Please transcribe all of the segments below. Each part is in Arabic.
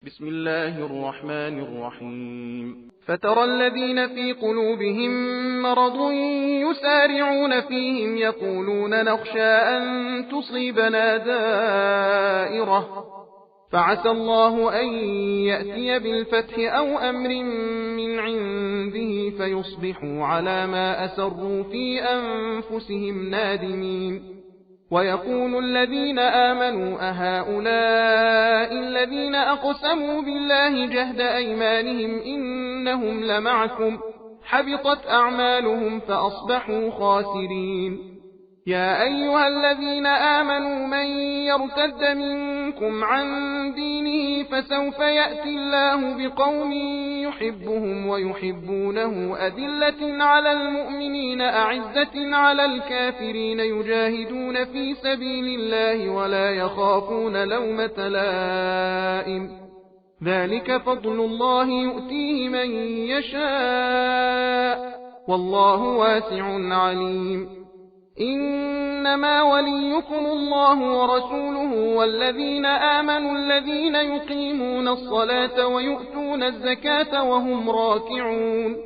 بسم الله الرحمن الرحيم. فترى الذين في قلوبهم مرض يسارعون فيهم يقولون نخشى أن تصيبنا دائرة فعسى الله أن يأتي بالفتح أو أمر من عنده فيصبحوا على ما أسروا في أنفسهم نادمين. ويقول الذين آمنوا أهؤلاء الذين أقسموا بالله جهد أيمانهم إنهم لمعكم حبطت أعمالهم فأصبحوا خاسرين. يا أيها الذين آمنوا من يرتد منكم عن دينه فسوف يأتي الله بقوم يحبهم ويحبونه أذلة على المؤمنين أعزة على الكافرين يجاهدون في سبيل الله ولا يخافون لومة لائم ذلك فضل الله يؤتيه من يشاء والله واسع عليم. إنما وليكم الله ورسوله والذين آمنوا الذين يقيمون الصلاة ويؤتون الزكاة وهم راكعون.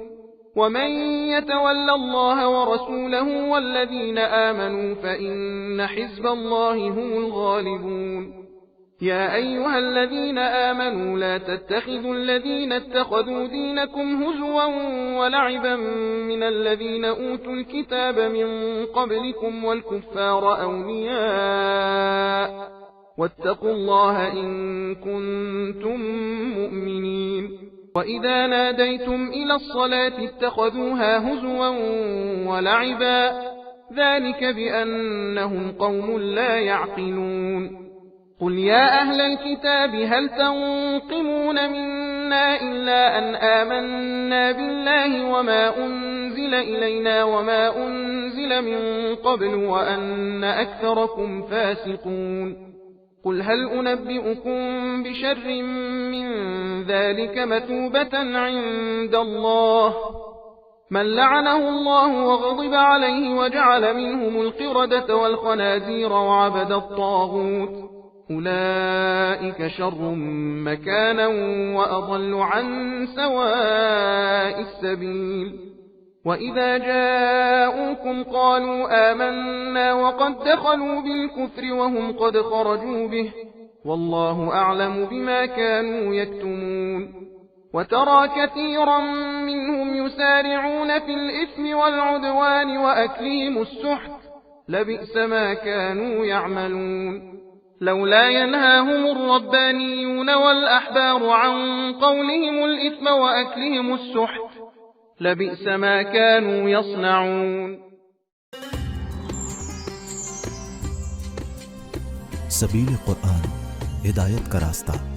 ومن يتول الله ورسوله والذين آمنوا فإن حزب الله هم الغالبون. يا أيها الذين آمنوا لا تتخذوا الذين اتخذوا دينكم هزوا ولعبا من الذين أوتوا الكتاب من قبلكم والكفار أولياء واتقوا الله إن كنتم مؤمنين. وإذا ناديتم إلى الصلاة اتخذوها هزوا ولعبا ذلك بأنهم قوم لا يعقلون. قل يا أهل الكتاب هل تنقمون منا إلا أن آمنا بالله وما أنزل إلينا وما أنزل من قبل وأن أكثركم فاسقون. قل هل أنبئكم بشر من ذلك مثوبة عند الله من لعنه الله وغضب عليه وجعل منهم القردة والخنازير وعبد الطاغوت أولئك شر مكانا وأضل عن سواء السبيل. وإذا جاءوكم قالوا آمنا وقد دخلوا بالكفر وهم قد خرجوا به والله أعلم بما كانوا يكتمون. وترى كثيرا منهم يسارعون في الإثم والعدوان وأكلهم السحت لبئس ما كانوا يعملون. لولا ينهاهم الربانيون والأحبار عن قولهم الإثم وأكلهم السحت لبئس ما كانوا يصنعون. सबील कुरान हिदायत का रास्ता।